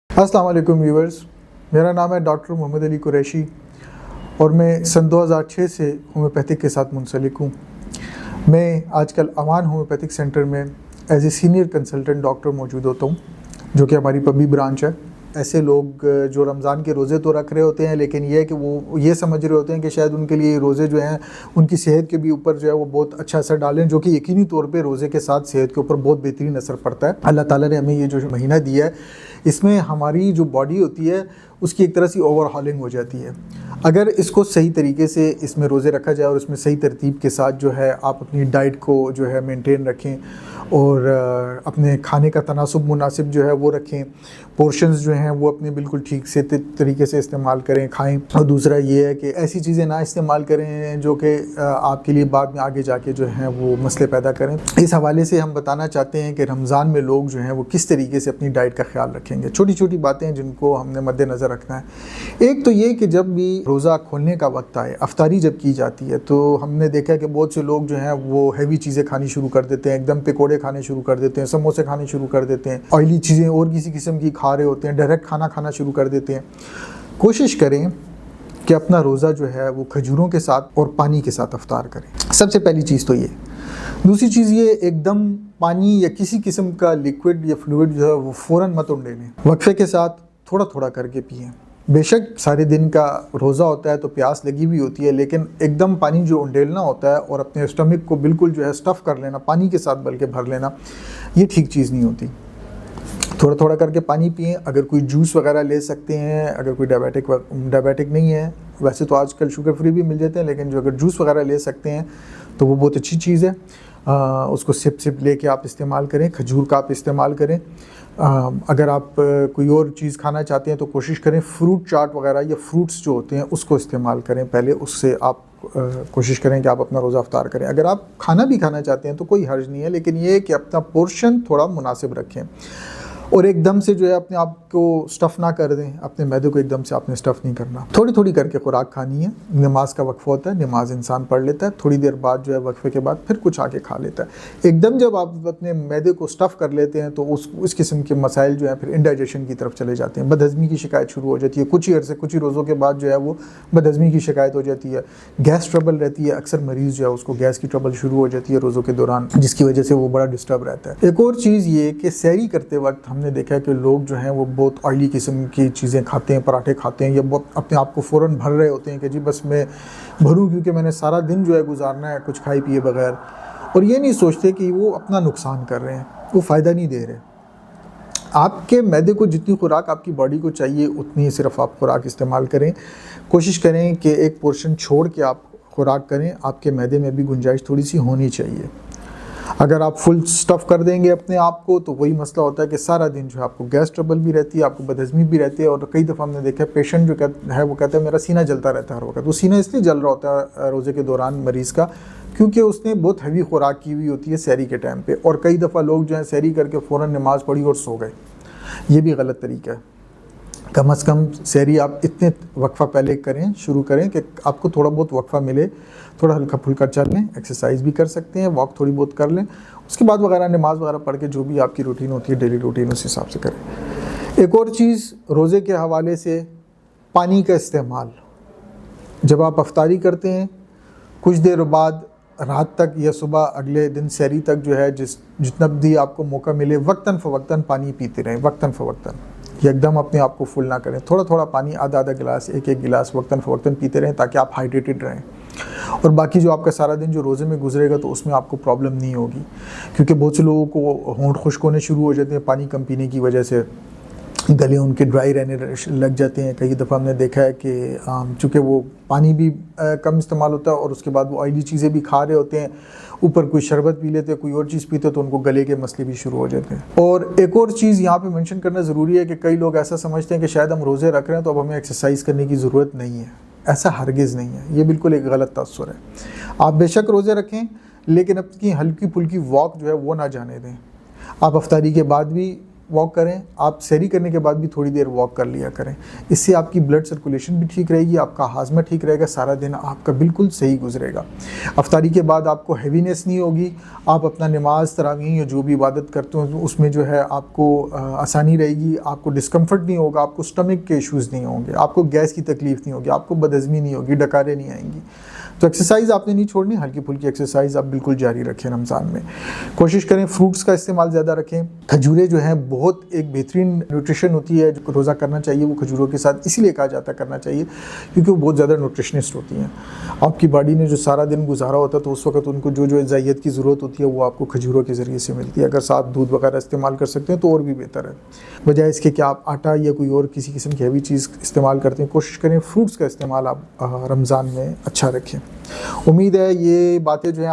अस्सलाम वालेकुम व्यूवर्स, मेरा नाम है डॉक्टर मोहम्मद अली कुरैशी और मैं सन 2006 से होम्योपैथिक के साथ मुंसलिक हूँ। मैं आजकल अमान होम्योपैथिक सेंटर में as a senior consultant doctor मौजूद होता हूँ, जो कि हमारी पब्बी ब्रांच है। ऐसे लोग जो रमज़ान के रोज़े तो रख रहे होते हैं, लेकिन ये है कि वो ये समझ रहे होते हैं कि शायद उनके लिए रोज़े जो हैं उनकी सेहत के भी ऊपर जो है वो बहुत अच्छा असर डालें, जो कि यकीनी तौर पे रोज़े के साथ सेहत के ऊपर बहुत बेहतरीन असर पड़ता है। अल्लाह ताला ने हमें ये जो महीना दिया है, इसमें हमारी जो बॉडी होती है उसकी एक तरह से ओवरहॉलिंग हो जाती है। अगर इसको सही तरीके से इसमें रोज़े रखा जाए और इसमें सही तरतीब के साथ जो है आप अपनी डाइट को जो है मेंटेन रखें और अपने खाने का तनासुब मुनासिब जो है वो रखें, पोर्शंस जो हैं वो अपने बिल्कुल ठीक से तरीके से इस्तेमाल करें, खाएं। और दूसरा ये है कि ऐसी चीज़ें ना इस्तेमाल करें जो कि आपके लिए बाद में आगे जाके जो हैं वो मसले पैदा करें। इस हवाले से हम बताना चाहते हैं कि रमज़ान में लोग जो हैं वो किस तरीके से अपनी डाइट का ख्याल रखेंगे। छोटी छोटी बातें हैं जिनको हमने मद्देनज़र रखना है। एक तो ये कि जब भी रोज़ा खोलने का वक्त आए, अफ्तारी जब की जाती है, तो हमने देखा है कि बहुत से लोग जो हैं वो हैवी चीज़ें खानी शुरू कर देते हैं, एकदम पकौड़े खाने शुरू कर देते हैं, समोसे खाने शुरू कर देते हैं, ऑयली चीज़ें और किसी किस्म की खा रहे होते हैं, डायरेक्ट खाना खाना शुरू कर देते हैं। कोशिश करें कि अपना रोज़ा जो है वो खजूरों के साथ और पानी के साथ अफ्तार करें। सबसे पहली चीज़ तो ये। दूसरी चीज़ ये, एकदम पानी या किसी किस्म का लिक्विड या फ्लूइड जो है वो फ़ौरन मत उंडेलें, वक्फे के साथ थोड़ा थोड़ा करके पिएँ। बेशक सारे दिन का रोज़ा होता है तो प्यास लगी हुई होती है, लेकिन एकदम पानी जो उंडेलना होता है और अपने स्टमक को बिल्कुल जो है स्टफ़ कर लेना, पानी के साथ बल्कि भर लेना, ये ठीक चीज़ नहीं होती। थोड़ा थोड़ा करके पानी पिएं। अगर कोई जूस वगैरह ले सकते हैं, अगर कोई डायबिटिक नहीं है, वैसे तो आजकल शुगर फ्री भी मिल जाते हैं, लेकिन जो अगर जूस वगैरह ले सकते हैं तो वो बहुत अच्छी चीज़ है। उसको सिप लेके आप इस्तेमाल करें। खजूर का आप इस्तेमाल करें। अगर आप कोई और चीज़ खाना चाहते हैं तो कोशिश करें फ्रूट चाट वगैरह या फ्रूट्स जो होते हैं उसको इस्तेमाल करें पहले, उससे आप कोशिश करें कि आप अपना रोज़ा अफ्तार करें। अगर आप खाना भी खाना चाहते हैं तो कोई हर्ज नहीं है, लेकिन ये है कि अपना पोर्शन थोड़ा मुनासिब रखें और एकदम से जो है अपने आप को स्टफ़ ना कर दें। अपने मैदे को एकदम से आपने स्टफ़ नहीं करना, थोड़ी थोड़ी करके खुराक खानी है। नमाज का वक्फ़ा होता है, नमाज इंसान पढ़ लेता है, थोड़ी देर बाद जो है वक्फ़े के बाद फिर कुछ आके खा लेता है। एकदम जब आप अपने मैदे को स्टफ़ कर लेते हैं तो उस किस्म के मसाइल जो है फिर इंडाइजेशन की तरफ चले जाते हैं, बदहज़मी की शिकायत शुरू हो जाती है। कुछ ही अरसे, कुछ ही रोज़ों के बाद जो है वो बदहज़मी की शिकायत हो जाती है, गैस ट्रबल रहती है। अक्सर मरीज़ जो है उसको गैस की ट्रबल शुरू हो जाती है रोज़ों के दौरान, जिसकी वजह से वो बड़ा डिस्टर्ब रहता है। एक और चीज़ ये कि सहरी करते वक्त हमने देखा है कि लोग जो हैं वो बहुत ऑयली किस्म की चीज़ें खाते हैं, पराठे खाते हैं, या बहुत अपने आप को फ़ौरन भर रहे होते हैं कि जी बस मैं भरूं क्योंकि मैंने सारा दिन जो है गुजारना है कुछ खाए पिए बगैर, और ये नहीं सोचते कि वो अपना नुकसान कर रहे हैं, वो फ़ायदा नहीं दे रहे। आपके मैदे को जितनी खुराक आपकी बॉडी को चाहिए उतनी ही सिर्फ आप खुराक इस्तेमाल करें। कोशिश करें कि एक पोर्शन छोड़ के आप खुराक करें। आपके मैदे में भी गुंजाइश थोड़ी सी होनी चाहिए। अगर आप फुल स्टफ़ कर देंगे अपने आप को तो वही मसला होता है कि सारा दिन जो है आपको गैस ट्रबल भी रहती है, आपको बदहज़मी भी रहती है। और कई दफ़ा हमने देखा है पेशेंट जो है वो कहता है मेरा सीना जलता रहता है हर वक्त। वो सीना इसलिए जल रहा होता है रोज़े के दौरान मरीज़ का, क्योंकि उसने बहुत हैवी खुराक की हुई होती है सहरी के टाइम पे। और कई दफ़ा लोग जो है सहरी करके फ़ौरन नमाज़ पढ़ी और सो गए, ये भी गलत तरीका है। कम से कम सहरी आप इतने वक्फ़ा पहले करें, शुरू करें कि आपको थोड़ा बहुत वक्फ़ा मिले, थोड़ा हल्का फुल्का चल लें, एक्सरसाइज भी कर सकते हैं, वॉक थोड़ी बहुत कर लें, उसके बाद वगैरह नमाज वगैरह पढ़ के जो भी आपकी रूटीन होती है डेली रूटीन उस हिसाब से करें। एक और चीज़ रोज़े के हवाले से, पानी का इस्तेमाल। जब आप अफ्तारी करते हैं कुछ देर बाद रात तक या सुबह अगले दिन सहरी तक जो है जितना भी आपको मौका मिले वक्तन फ़वक्तन पानी पीते रहें, वक्तन फ़वक्तन। एकदम अपने आप को फुल ना करें, थोड़ा थोड़ा पानी, आधा आधा गिलास, एक एक गिलास वक्तन फ़वक्तन पीते रहें ताकि आप हाइड्रेटेड रहें। और बाकी जो आपका सारा दिन जो रोज़े में गुजरेगा तो उसमें आपको प्रॉब्लम नहीं होगी, क्योंकि बहुत से लोगों को होंठ खुश्क होने शुरू हो जाते हैं पानी कम पीने की वजह से, गले उनके ड्राई रहने लग जाते हैं। कई दफ़ा हमने देखा है कि चूँकि वो पानी भी कम इस्तेमाल होता है और उसके बाद वो ऑयली चीज़ें भी खा रहे होते हैं, ऊपर कोई शरबत पी लेते हैं, कोई और चीज़ पीते हैं, तो उनको गले के मसले भी शुरू हो जाते हैं। और एक और चीज़ यहाँ पे मेंशन करना ज़रूरी है कि कई लोग ऐसा समझते हैं कि शायद हम रोज़े रख रहे हैं तो अब हमें एक्सरसाइज करने की ज़रूरत नहीं है। ऐसा हरगिज़ नहीं है, ये बिल्कुल एक गलत तस्वर है। आप बेशक रोज़े रखें, लेकिन अपनी हल्की फुल्की वॉक जो है वो ना जाने दें। आप अफ्तारी के बाद भी वॉक करें, आप सहरी करने के बाद भी थोड़ी देर वॉक कर लिया करें। इससे आपकी ब्लड सर्कुलेशन भी ठीक रहेगी, आपका हाजमा ठीक रहेगा, सारा दिन आपका बिल्कुल सही गुजरेगा। अफ्तारी के बाद आपको हैवीनेस नहीं होगी, आप अपना नमाज तरावीह या जो भी इबादत करते हो उसमें जो है आपको आसानी रहेगी, आपको डिस्कम्फर्ट नहीं होगा, आपको स्टमक के इश्यूज़ नहीं होंगे, आपको गैस की तकलीफ़ नहीं होगी, आपको बदहज़मी नहीं होगी, डकारें नहीं आएंगी। तो एक्सरसाइज आपने नहीं छोड़नी, हल्की फुल्की एक्सरसाइज आप बिल्कुल जारी रखें रमज़ान में। कोशिश करें फ्रूट्स का इस्तेमाल ज़्यादा रखें। खजूरें जो हैं बहुत एक बेहतरीन न्यूट्रिशन होती है, जो रोज़ा करना चाहिए वो खजूरों के साथ इसीलिए कहा जाता है करना चाहिए क्योंकि वो बहुत ज़्यादा न्यूट्रिशनिस्ट होती हैं। आपकी बॉडी ने जो सारा दिन गुजारा होता है तो उस वक्त उनको जो जो ग़िज़ाइयत की ज़रूरत होती है वो आपको खजूरों के ज़रिए से मिलती है। अगर साथ दूध वगैरह इस्तेमाल कर सकते हैं तो और भी बेहतर है, बजाय इसके कि आप आटा या कोई और किसी किस्म की हैवी चीज़ इस्तेमाल करते हैं। कोशिश करें फ्रूट्स का इस्तेमाल आप रमज़ान में अच्छा रखें। उम्मीद है ये बातें जो हैं